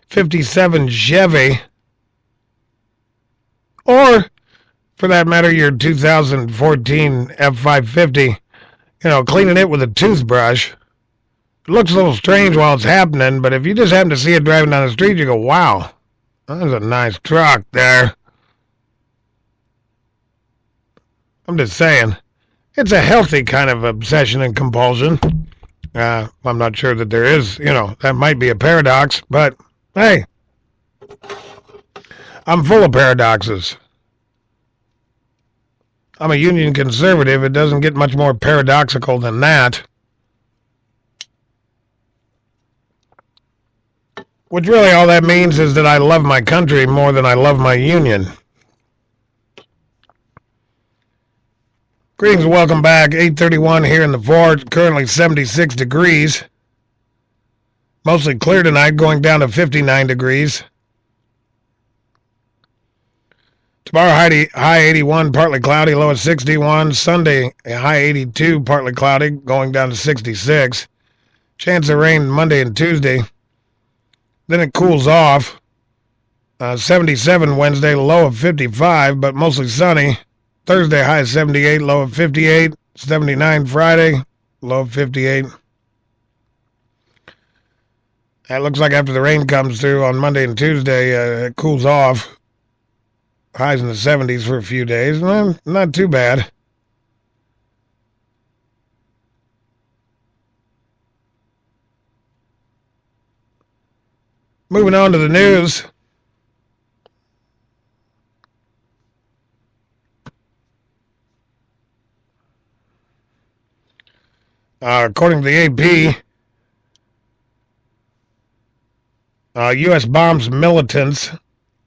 57 Chevy, or for that matter, your 2014 F-550, cleaning it with a toothbrush. It looks a little strange while it's happening, but if you just happen to see it driving down the street, you go, wow, that's a nice truck there. I'm just saying, it's a healthy kind of obsession and compulsion. I'm not sure that there is, that might be a paradox, but hey, I'm full of paradoxes. I'm a union conservative. It doesn't get much more paradoxical than that. Which really all that means is that I love my country more than I love my union. Greetings and welcome back. 8:31 here in the fort. Currently 76 degrees. Mostly clear tonight, going down to 59 degrees. Tomorrow, high 81, partly cloudy, low at 61. Sunday, high 82, partly cloudy, going down to 66. Chance of rain Monday and Tuesday. Then it cools off. 77 Wednesday, low of 55, but mostly sunny. Thursday, high 78, low of 58. 79 Friday, low of 58. That looks like after the rain comes through on Monday and Tuesday, it cools off. Highs in the 70s for a few days. Not too bad. Moving on to the news. According to the AP, U.S. bombs militants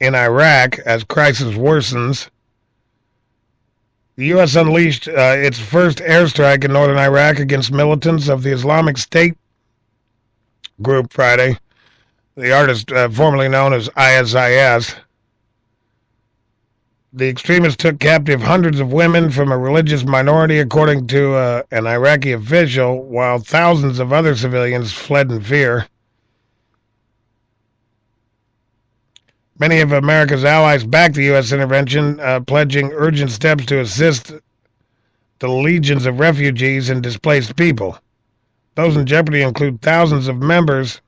in Iraq as crisis worsens. The U.S. unleashed its first airstrike in northern Iraq against militants of the Islamic State group Friday. The artist formerly known as ISIS. The extremists took captive hundreds of women from a religious minority, according to an Iraqi official, while thousands of other civilians fled in fear. Many of America's allies backed the U.S. intervention, pledging urgent steps to assist the legions of refugees and displaced people. Those in jeopardy include thousands of members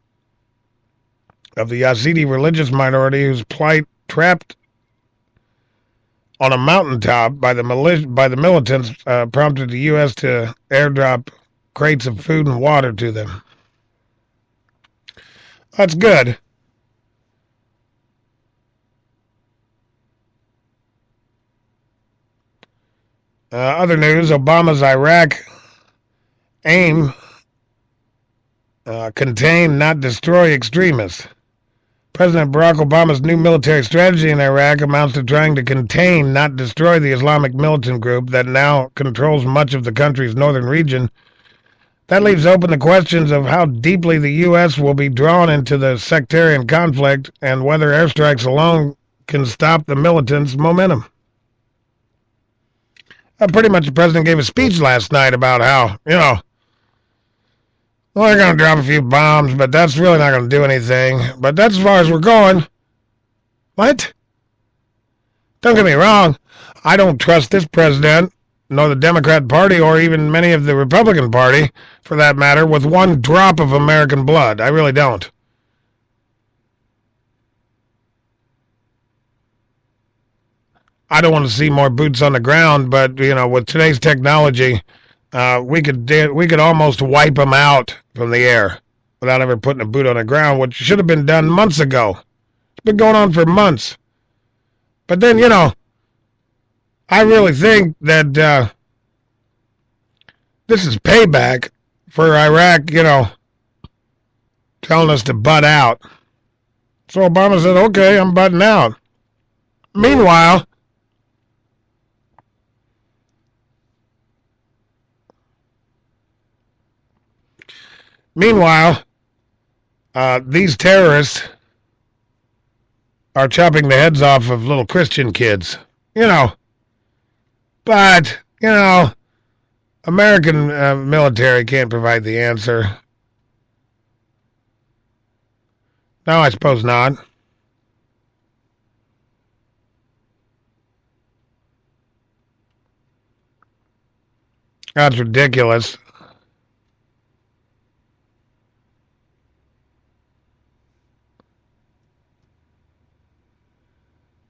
of the Yazidi religious minority whose plight, trapped on a mountaintop by the militants, prompted the U.S. to airdrop crates of food and water to them. That's good. Other news, Obama's Iraq aim, contain, not destroy extremists. President Barack Obama's new military strategy in Iraq amounts to trying to contain, not destroy, the Islamic militant group that now controls much of the country's northern region. That leaves open the questions of how deeply the U.S. will be drawn into the sectarian conflict and whether airstrikes alone can stop the militants' momentum. Pretty much the president gave a speech last night about how, well, they're going to drop a few bombs, but that's really not going to do anything. But that's as far as we're going. What? Don't get me wrong. I don't trust this president, nor the Democrat Party, or even many of the Republican Party, for that matter, with one drop of American blood. I really don't. I don't want to see more boots on the ground, but, with today's technology, we could almost wipe them out from the air without ever putting a boot on the ground, which should have been done months ago. It's been going on for months. But then, I really think that this is payback for Iraq, telling us to butt out. So Obama said, okay, I'm butting out. Meanwhile, these terrorists are chopping the heads off of little Christian kids. But, American military can't provide the answer. No, I suppose not. That's ridiculous.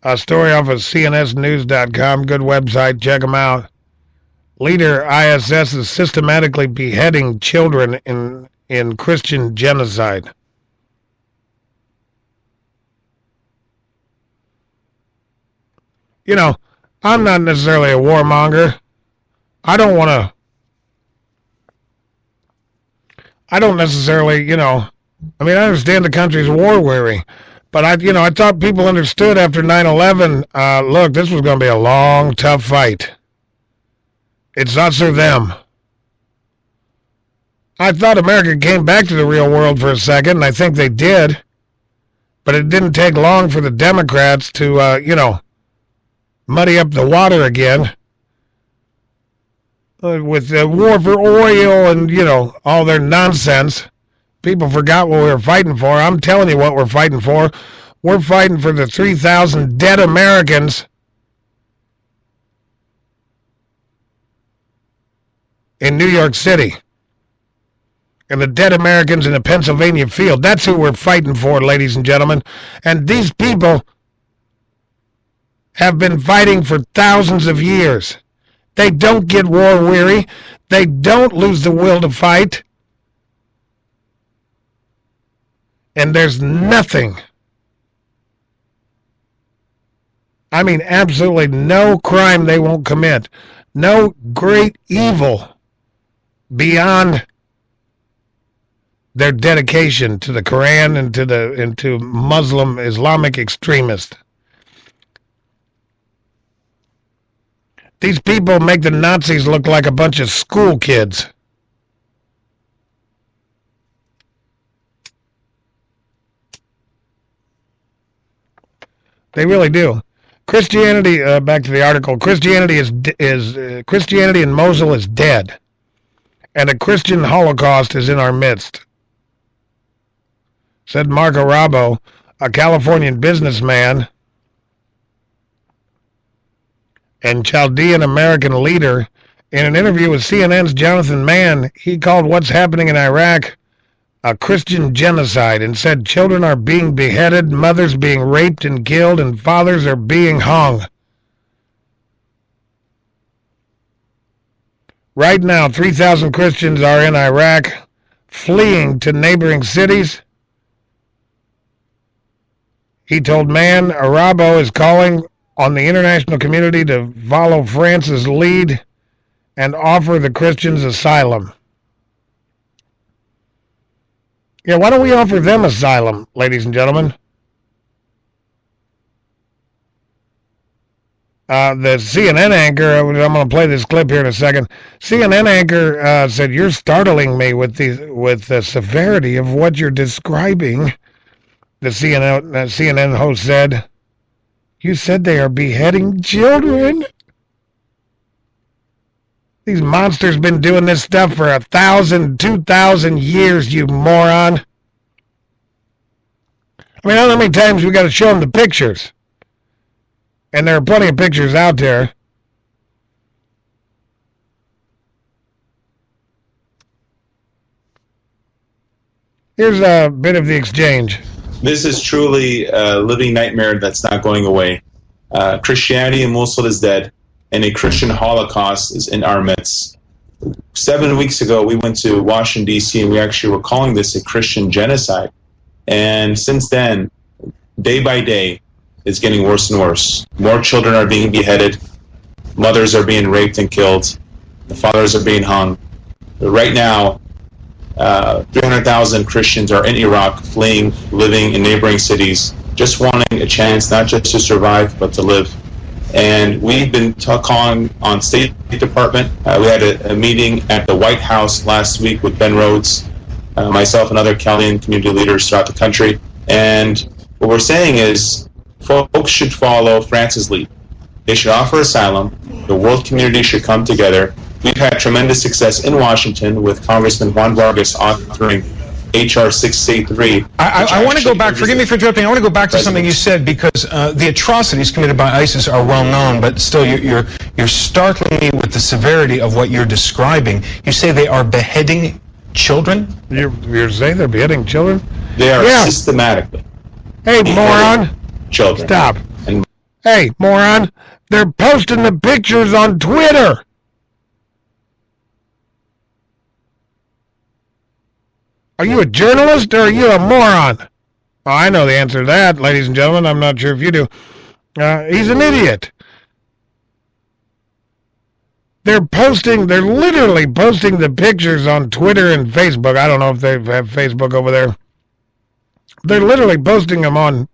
A story off of cnsnews.com. Good website. Check them out. Leader ISS is systematically beheading children in Christian genocide. You know, I'm not necessarily a warmonger. I don't necessarily, I understand the country's war weary, but I thought people understood after 9/11, look, this was going to be a long, tough fight. It's us or them. I thought America came back to the real world for a second, and I think they did, but it didn't take long for the Democrats to, muddy up the water again. With the war for oil and, all their nonsense. People forgot what we were fighting for. I'm telling you what we're fighting for. We're fighting for the 3,000 dead Americans in New York City. And the dead Americans in the Pennsylvania field. That's who we're fighting for, ladies and gentlemen. And these people have been fighting for thousands of years. They don't get war weary. They don't lose the will to fight. And there's nothing, absolutely no crime they won't commit. No great evil beyond their dedication to the Quran and to Muslim Islamic extremists. These people make the Nazis look like a bunch of school kids. They really do. Christianity, back to the article, Christianity Christianity in Mosul is dead. And a Christian Holocaust is in our midst. Said Mark Arabo, a Californian businessman and Chaldean-American leader. In an interview with CNN's Jonathan Mann, he called what's happening in Iraq a Christian genocide and said children are being beheaded, mothers being raped and killed, and fathers are being hung. Right now, 3,000 Christians are in Iraq, fleeing to neighboring cities. He told Mann Arabo is calling on the international community to follow France's lead and offer the Christians asylum. Yeah, why don't we offer them asylum, ladies and gentlemen? The CNN anchor, I'm going to play this clip here in a second. CNN anchor said, "You're startling me with the severity of what you're describing." The CNN host said, "You said they are beheading children. These monsters been doing this stuff for 1,000, 2,000 years, you moron." I don't know how many times we got to show them the pictures. And there are plenty of pictures out there. Here's a bit of the exchange. This is truly a living nightmare that's not going away. Christianity in Mosul is dead, and a Christian Holocaust is in our midst. 7 weeks ago, we went to Washington, D.C., and we actually were calling this a Christian genocide. And since then, day by day, it's getting worse and worse. More children are being beheaded. Mothers are being raped and killed. The fathers are being hung. But right now, 300,000 Christians are in Iraq, fleeing, living in neighboring cities, just wanting a chance not just to survive, but to live. And we've been calling on State Department. We had a meeting at the White House last week with Ben Rhodes, myself and other Chaldean community leaders throughout the country. And what we're saying is folks should follow France's lead. They should offer asylum. The world community should come together. We've had tremendous success in Washington with Congressman Juan Vargas authoring HR 683. I want to go back. Forgive me for interrupting. I want to go back to something you said, because the atrocities committed by ISIS are well known, but still you're startling me with the severity of what you're describing. You say they are beheading children? You're saying they're beheading children? They are systematically. Hey, moron! Children. Stop. Hey, moron! They're posting the pictures on Twitter! Are you a journalist or are you a moron? Oh, I know the answer to that, ladies and gentlemen. I'm not sure if you do. He's an idiot. They're literally posting the pictures on Twitter and Facebook. I don't know if they have Facebook over there. They're literally posting them on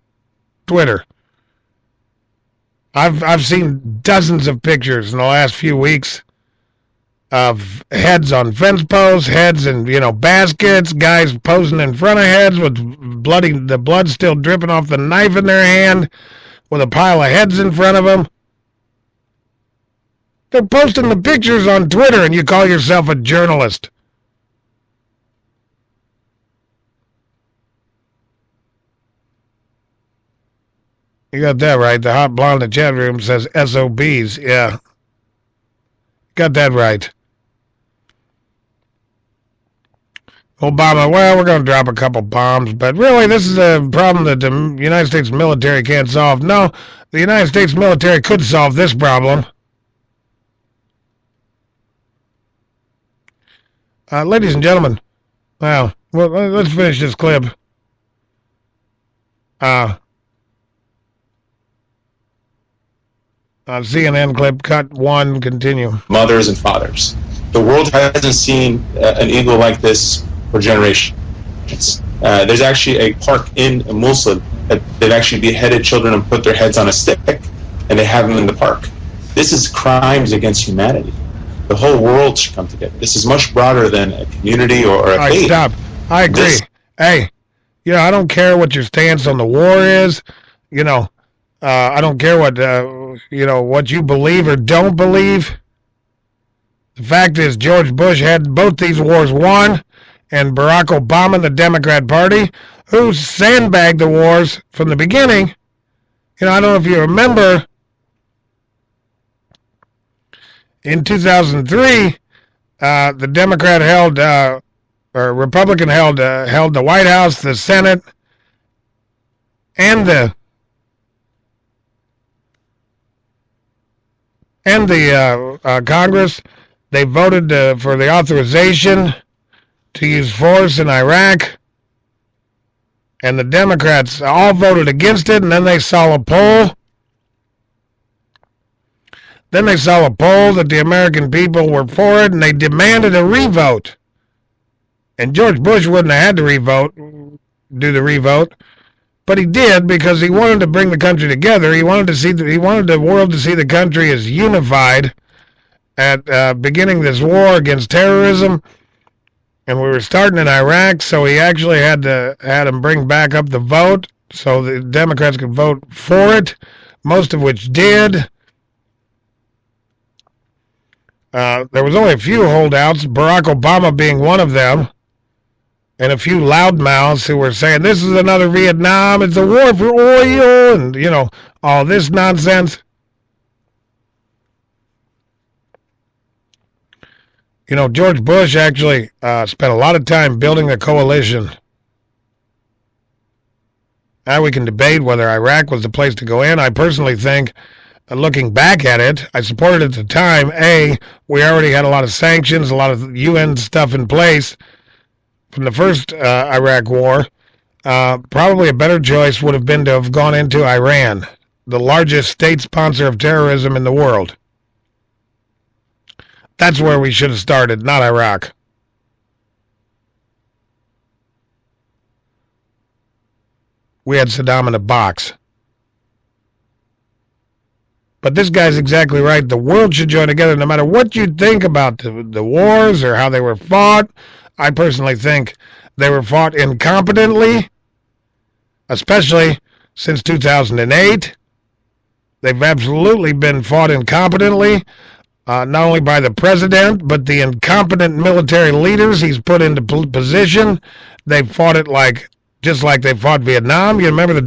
Twitter. I've seen dozens of pictures in the last few weeks of heads on fence posts, heads in, baskets, guys posing in front of heads with the blood still dripping off the knife in their hand, with a pile of heads in front of them. They're posting the pictures on Twitter, and you call yourself a journalist. You got that right. The hot blonde in the chat room says SOBs. Yeah. Got that right. Obama, well, we're going to drop a couple bombs, but really this is a problem that the United States military can't solve. No, the United States military could solve this problem. Ladies and gentlemen, well, let's finish this clip. CNN clip, cut 1, continue. Mothers and fathers. The world hasn't seen an eagle like this for generations. There's actually a park in Mosul that they've actually beheaded children and put their heads on a stick, and they have them in the park. This is crimes against humanity. The whole world should come together. This is much broader than a community or a faith. Stop. I agree. Hey, I don't care what your stance on the war is. I don't care what what you believe or don't believe. The fact is, George Bush had both these wars won, and Barack Obama and the Democrat Party, who sandbagged the wars from the beginning. I don't know if you remember, in 2003, the Democrat or Republican held the White House, the Senate, and the Congress. They voted for the authorization to use force in Iraq, and the Democrats all voted against it, and then they saw a poll. That the American people were for it, and they demanded a revote. And George Bush wouldn't have had to do the revote, but he did, because he wanted to bring the country together. He wanted the world to see the country as unified at beginning this war against terrorism, and we were starting in Iraq, so he actually had him bring back up the vote so the Democrats could vote for it, most of which did. There was only a few holdouts, Barack Obama being one of them, and a few loudmouths who were saying, this is another Vietnam, it's a war for oil, and, all this nonsense. George Bush actually spent a lot of time building a coalition. Now we can debate whether Iraq was the place to go in. I personally think, looking back at it, I supported it at the time. We already had a lot of sanctions, a lot of UN stuff in place from the first Iraq war. Probably a better choice would have been to have gone into Iran, the largest state sponsor of terrorism in the world. That's where we should have started, not Iraq. We had Saddam in a box. But this guy's exactly right. The world should join together no matter what you think about the wars or how they were fought. I personally think they were fought incompetently, especially since 2008. They've absolutely been fought incompetently. not only by the president, but the incompetent military leaders he's put into position. They fought it just like they fought Vietnam. You remember the